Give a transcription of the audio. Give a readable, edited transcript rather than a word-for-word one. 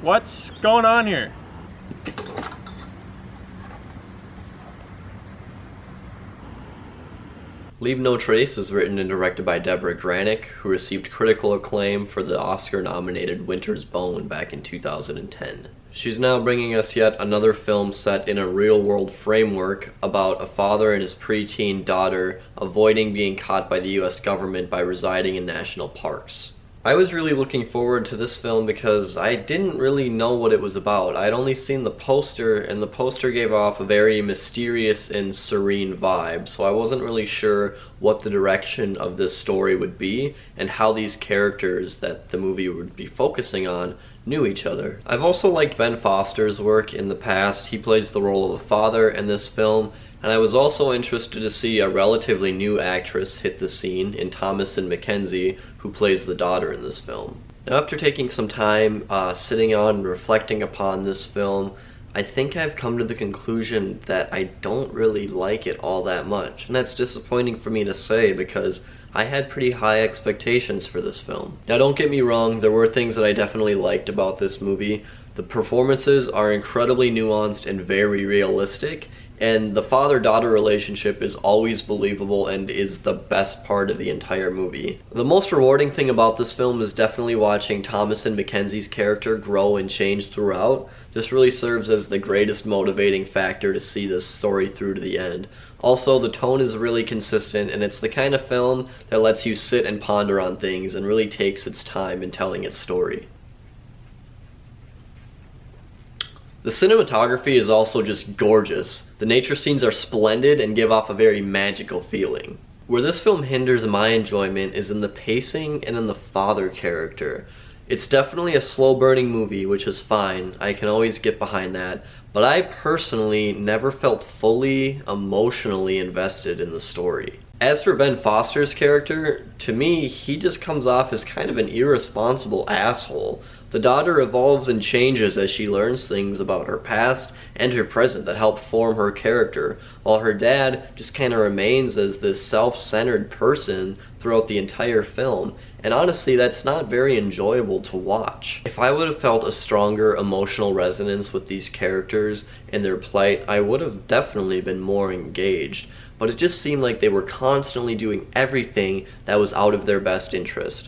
What's going on here? Leave No Trace was written and directed by Deborah Granick, who received critical acclaim for the Oscar-nominated Winter's Bone back in 2010. She's now bringing us yet another film set in a real-world framework about a father and his preteen daughter avoiding being caught by the US government by residing in national parks. I was really looking forward to this film because I didn't really know what it was about. I'd only seen the poster, and the poster gave off a very mysterious and serene vibe, so I wasn't really sure what the direction of this story would be and how these characters that the movie would be focusing on knew each other. I've also liked Ben Foster's work in the past. He plays the role of a father in this film, and I was also interested to see a relatively new actress hit the scene in Thomasin McKenzie, who plays the daughter in this film. Now, after taking some time sitting on and reflecting upon this film, I think I've come to the conclusion that I don't really like it all that much. And that's disappointing for me to say because I had pretty high expectations for this film. Now, don't get me wrong, there were things that I definitely liked about this movie. The performances are incredibly nuanced and very realistic, and the father-daughter relationship is always believable and is the best part of the entire movie. The most rewarding thing about this film is definitely watching Thomasin McKenzie's character grow and change throughout. This really serves as the greatest motivating factor to see this story through to the end. Also, the tone is really consistent, and it's the kind of film that lets you sit and ponder on things and really takes its time in telling its story. The cinematography is also just gorgeous. The nature scenes are splendid and give off a very magical feeling. Where this film hinders my enjoyment is in the pacing and in the father character. It's definitely a slow-burning movie, which is fine. I can always get behind that. But I personally never felt fully emotionally invested in the story. As for Ben Foster's character, to me, he just comes off as kind of an irresponsible asshole. The daughter evolves and changes as she learns things about her past and her present that help form her character, while her dad just kind of remains as this self-centered person throughout the entire film. And honestly, that's not very enjoyable to watch. If I would have felt a stronger emotional resonance with these characters and their plight, I would have definitely been more engaged. But it just seemed like they were constantly doing everything that was out of their best interest.